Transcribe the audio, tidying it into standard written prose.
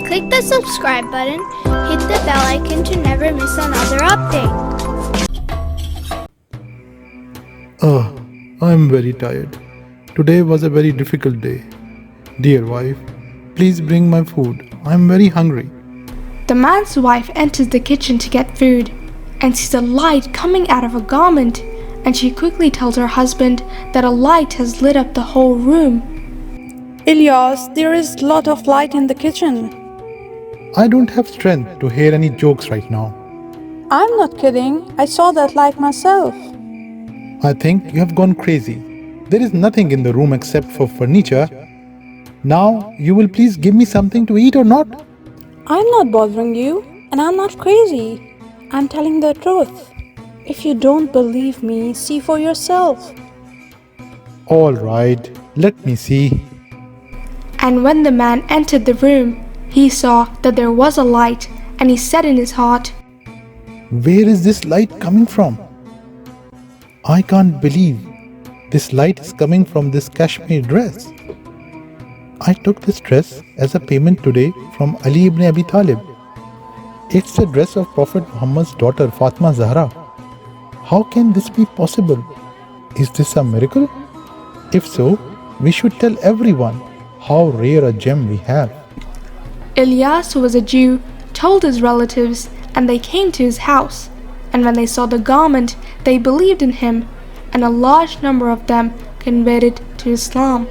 Click the subscribe button, hit the bell icon to never miss another update. I'm very tired. Today was a very difficult day. Dear wife, please bring my food. I'm very hungry. The man's wife enters the kitchen to get food and sees a light coming out of a garment, and she quickly tells her husband that a light has lit up the whole room. Ilyas, there is lot of light in the kitchen. I don't have strength to hear any jokes right now. I'm not kidding. I saw that light myself. I think you have gone crazy. There is nothing in the room except for furniture. Now, you will please give me something to eat or not? I'm not bothering you, and I'm not crazy. I'm telling the truth. If you don't believe me, see for yourself. All right, let me see. And when the man entered the room, he saw that there was a light, and he said in his heart, Where is this light coming from? I can't believe this light is coming from this cashmere dress. I took this dress as a payment today from Ali ibn Abi Talib. It's the dress of Prophet Muhammad's daughter Fatima Zahra. How can this be possible? Is this a miracle? If so, we should tell everyone how rare a gem we have. Ilyas, who was a Jew, told his relatives, and they came to his house. And when they saw the garment, they believed in him, and a large number of them converted to Islam.